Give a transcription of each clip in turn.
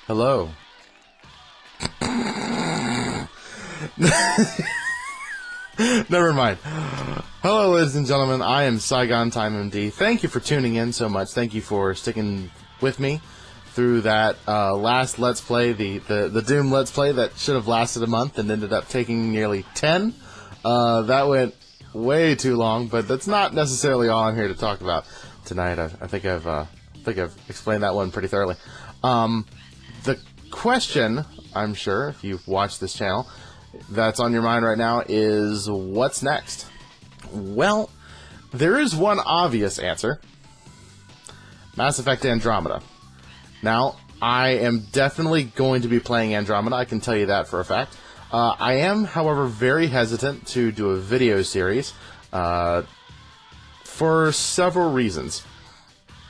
Hello. Never mind. Hello, ladies and gentlemen. I am Saigon Time MD. Thank you for tuning in so much. Thank you for sticking with me through that last Let's Play, the Doom Let's Play that should have lasted a month and ended up taking nearly 10. That went way too long, but that's not necessarily all I'm here to talk about tonight. I think I've explained that one pretty thoroughly. The question, I'm sure, if you've watched this channel, that's on your mind right now is, what's next? Well, there is one obvious answer. Mass Effect Andromeda. Now, I am definitely going to be playing Andromeda, I can tell you that for a fact. I am, however, very hesitant to do a video series for several reasons.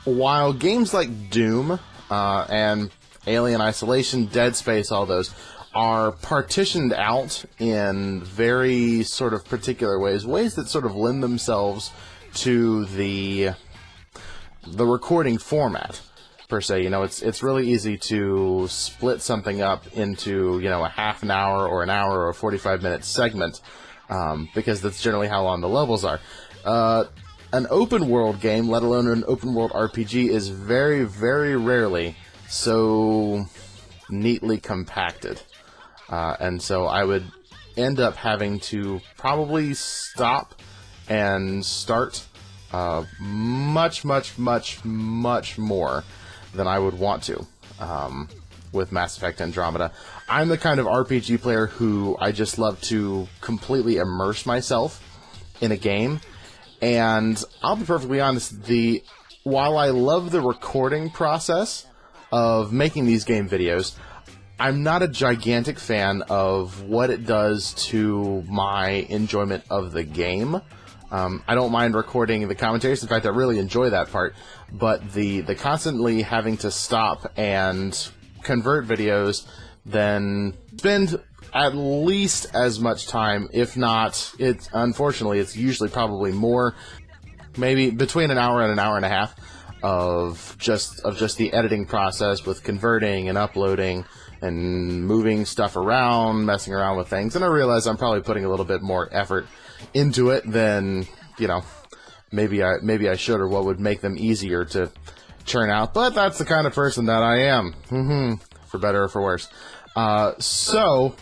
While games like Doom and Alien Isolation, Dead Space, all those are partitioned out in very sort of particular ways that sort of lend themselves to the recording format, per se. You know, it's really easy to split something up into, you know, a half an hour or an hour or a 45-minute segment, because that's generally how long the levels are. An open world game, let alone an open world RPG, is very, very rarely so neatly compacted. And so I would end up having to probably stop and start much more than I would want to with Mass Effect Andromeda. I'm the kind of RPG player who I just love to completely immerse myself in a game. And I'll be perfectly honest, while I love the recording process of making these game videos, I'm not a gigantic fan of what it does to my enjoyment of the game. I don't mind recording the commentaries. In fact, I really enjoy that part. But the constantly having to stop and convert videos, then spend at least as much time, if not, unfortunately, it's usually probably more, maybe between an hour and a half of just the editing process with converting and uploading and moving stuff around, messing around with things. And I realize I'm probably putting a little bit more effort into it than, you know, maybe I should, or what would make them easier to churn out. But that's the kind of person that I am, for better or for worse. So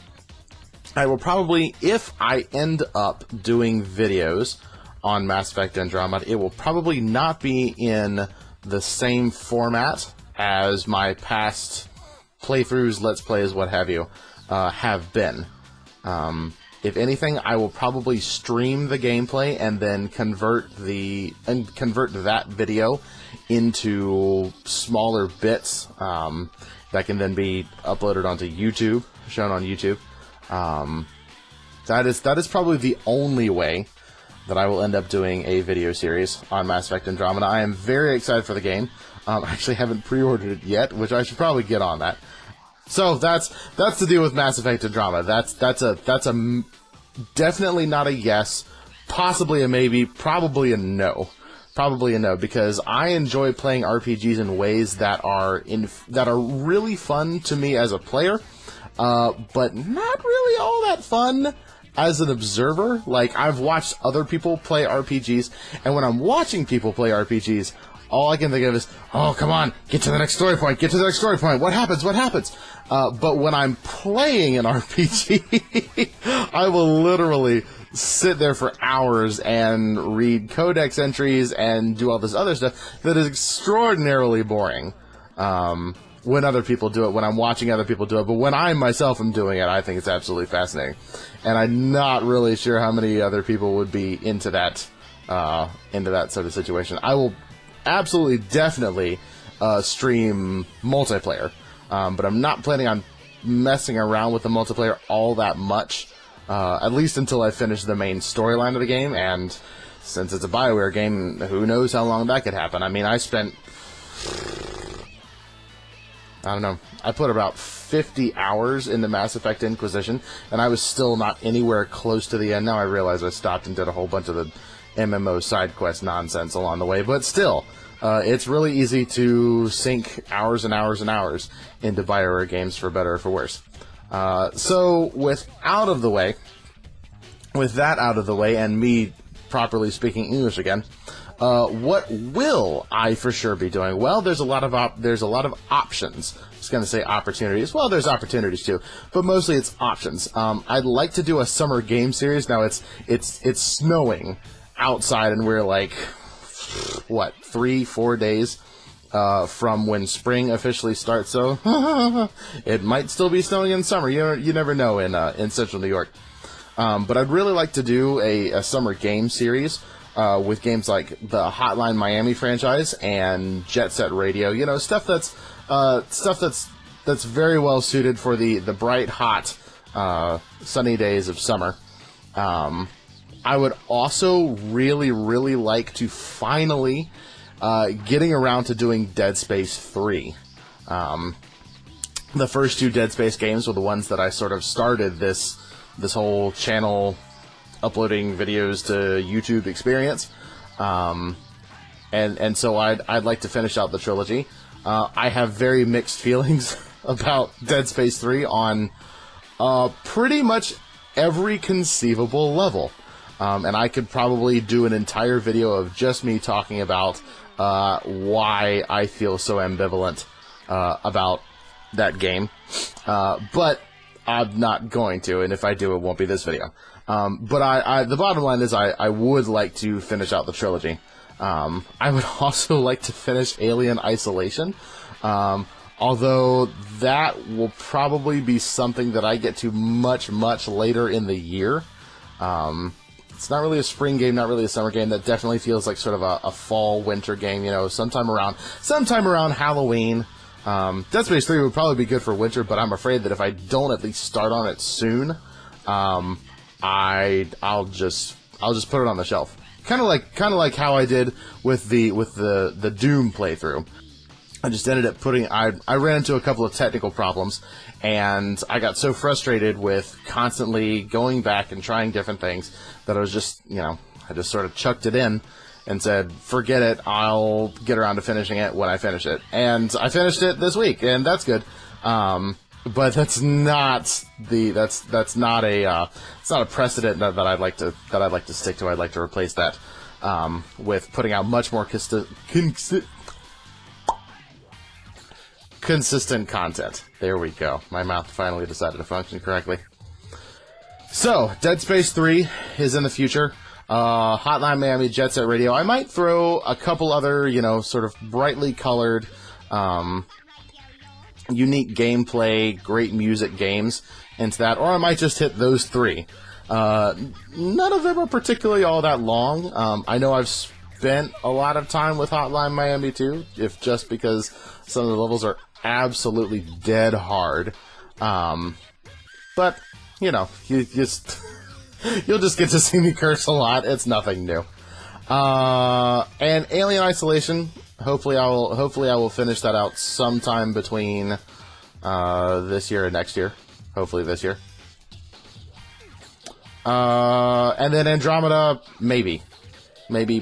I will probably, if I end up doing videos on Mass Effect Andromeda, it will probably not be in the same format as my past playthroughs, Let's Plays, what have you, have been. If anything, I will probably stream the gameplay and then convert that video into smaller bits that can then be uploaded onto YouTube, shown on YouTube. That is probably the only way that I will end up doing a video series on Mass Effect Andromeda. I am very excited for the game. I actually haven't pre-ordered it yet, which I should probably get on that. So that's the deal with Mass Effect Andromeda. That's a definitely not a yes, possibly a maybe, probably a no. Probably a no, because I enjoy playing RPGs in ways that are really fun to me as a player, but not really all that fun as an observer. Like, I've watched other people play RPGs, and when I'm watching people play RPGs, all I can think of is, oh, come on, get to the next story point, what happens? But when I'm playing an RPG, I will literally sit there for hours and read codex entries and do all this other stuff that is extraordinarily boring when other people do it, when I'm watching other people do it. But when I myself am doing it, I think it's absolutely fascinating. And I'm not really sure how many other people would be into that sort of situation. I will absolutely, definitely stream multiplayer, but I'm not planning on messing around with the multiplayer all that much, at least until I finish the main storyline of the game. And since it's a BioWare game, who knows how long that could happen. I mean, I don't know, I put about 50 hours into Mass Effect Inquisition, and I was still not anywhere close to the end. Now I realize I stopped and did a whole bunch of the MMO side quest nonsense along the way, but still, it's really easy to sink hours and hours and hours into BioWare games, for better or for worse. So, with that out of the way, and me properly speaking English again, what will I for sure be doing? Well, there's a lot of options. I was going to say opportunities. Well, there's opportunities too, but mostly it's options. I'd like to do a summer game series. Now it's snowing outside, and we're like, what, 3-4 days from when spring officially starts. So it might still be snowing in summer. You never know in Central New York. But I'd really like to do a summer game series with games like the Hotline Miami franchise and Jet Set Radio. You know, stuff that's very well suited for the bright, hot, sunny days of summer. I would also really, really like to finally getting around to doing Dead Space 3. The first 2 Dead Space games were the ones that I sort of started this whole channel uploading videos to YouTube experience. And so I'd like to finish out the trilogy. I have very mixed feelings about Dead Space 3 on pretty much every conceivable level. And I could probably do an entire video of just me talking about why I feel so ambivalent about that game. But I'm not going to, and if I do, it won't be this video. But the bottom line is I would like to finish out the trilogy. I would also like to finish Alien Isolation, although that will probably be something that I get to much, much later in the year. It's not really a spring game, not really a summer game. That definitely feels like sort of a fall, winter game, you know, sometime around Halloween. Dead Space 3 would probably be good for winter, but I'm afraid that if I don't at least start on it soon, I'll just put it on the shelf. Kind of like how I did with the Doom playthrough. I just ended up I ran into a couple of technical problems, and I got so frustrated with constantly going back and trying different things that I was just, I just sort of chucked it in and said, forget it, I'll get around to finishing it when I finish it. And I finished it this week, and that's good. But that's not it's not a precedent that I'd like to stick to. I'd like to replace that with putting out much more consistent content. There we go. My mouth finally decided to function correctly. So, Dead Space 3 is in the future. Hotline Miami, Jet Set Radio. I might throw a couple other, sort of brightly colored, unique gameplay, great music games into that, or I might just hit those 3. None of them are particularly all that long. I know I've spent a lot of time with Hotline Miami too, if just because some of the levels are absolutely dead hard. But, you'll just get to see me curse a lot. It's nothing new. And Alien Isolation, hopefully I will finish that out sometime between this year and next year. Hopefully this year. And then Andromeda, maybe,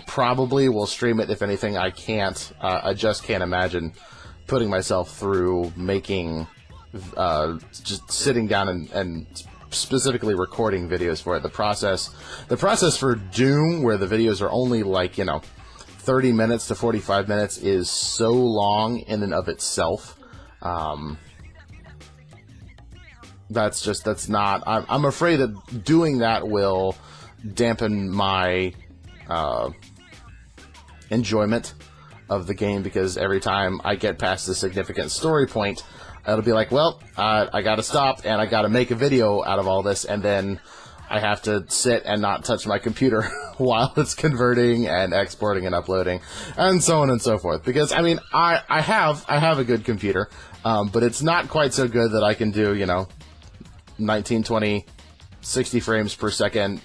probably will stream it. If anything, I can't. I just can't imagine putting myself through making, just sitting down and specifically recording videos for it. The process for Doom, where the videos are only like 30 minutes to 45 minutes, is so long in and of itself. That's not. I'm afraid that doing that will dampen my enjoyment of the game, because every time I get past a significant story point, it'll be like, well, I gotta stop and I gotta make a video out of all this, and then I have to sit and not touch my computer while it's converting and exporting and uploading, and so on and so forth. Because I have a good computer, but it's not quite so good that I can do 1920, 60 frames per second,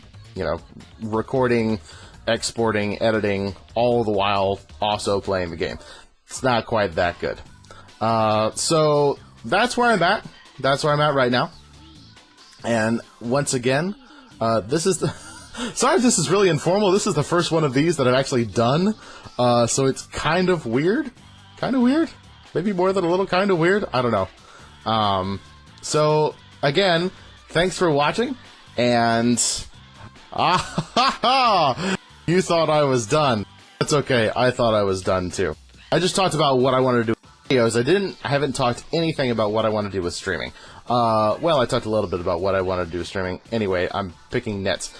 recording, exporting, editing, all the while also playing the game. It's not quite that good. So that's where I'm at. That's where I'm at right now. And once again, this is Sorry if this is really informal. This is the first one of these that I've actually done, so it's kind of weird. Kind of weird? Maybe more than a little kind of weird? I don't know. So, again, thanks for watching, and... you thought I was done. That's okay, I thought I was done too. I just talked about what I wanted to do with videos. I haven't talked anything about what I want to do with streaming. Well, I talked a little bit about what I want to do with streaming. Anyway, I'm picking nets.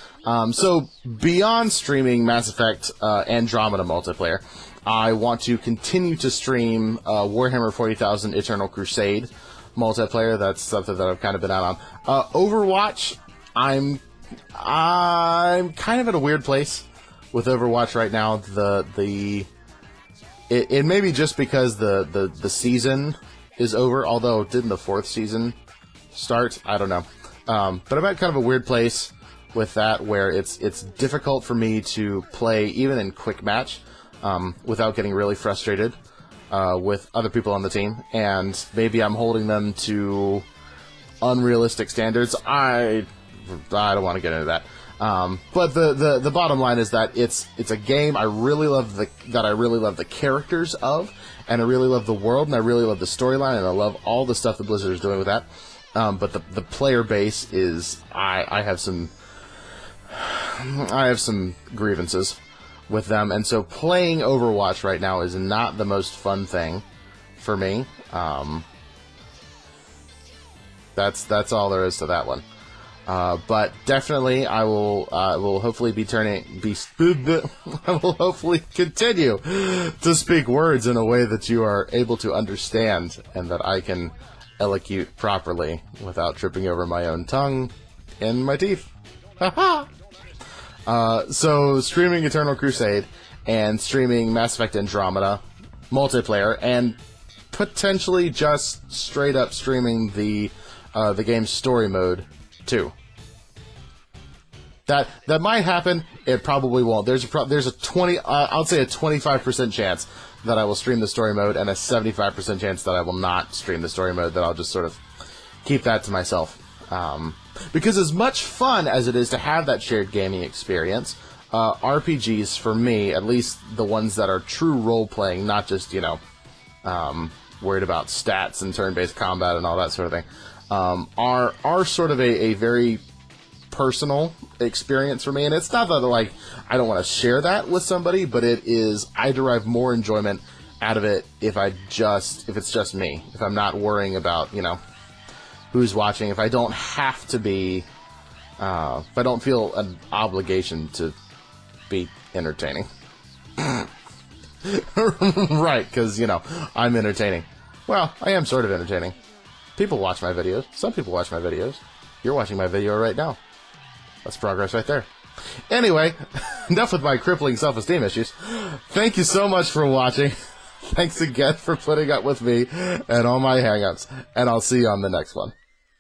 So, beyond streaming Mass Effect Andromeda multiplayer, I want to continue to stream Warhammer 40,000 Eternal Crusade multiplayer. That's something that I've kind of been out on. Overwatch, I'm kind of at a weird place with Overwatch right now. It may be just because the season is over, although didn't the 4th season start? I don't know. But I'm at kind of a weird place with that, where it's difficult for me to play even in quick match without getting really frustrated with other people on the team, and maybe I'm holding them to unrealistic standards. I don't want to get into that. But the bottom line is that it's a game I really love the characters of, and I really love the world, and I really love the storyline, and I love all the stuff that Blizzard is doing with that. But the player base is I have some grievances with them, and so playing Overwatch right now is not the most fun thing for me. That's all there is to that one. But definitely, I will hopefully I will hopefully continue to speak words in a way that you are able to understand, and that I can elocute properly without tripping over my own tongue and my teeth. Haha! So streaming Eternal Crusade and streaming Mass Effect Andromeda multiplayer, and potentially just straight up streaming the game's story mode too. That might happen. It probably won't. There's a 25% chance that I will stream the story mode, and a 75% chance that I will not stream the story mode. That I'll just sort of keep that to myself. Because as much fun as it is to have that shared gaming experience, RPGs, for me, at least the ones that are true role-playing, not just, worried about stats and turn-based combat and all that sort of thing, are sort of a very personal experience for me. And it's not that, like, I don't want to share that with somebody, but it is, I derive more enjoyment out of it if it's just me. If I'm not worrying about, who's watching, if I don't have to be, if I don't feel an obligation to be entertaining. Right, because, I'm entertaining. Well, I am sort of entertaining. People watch my videos. Some people watch my videos. You're watching my video right now. That's progress right there. Anyway, enough with my crippling self-esteem issues. Thank you so much for watching. Thanks again for putting up with me and all my hang-ups. And I'll see you on the next one.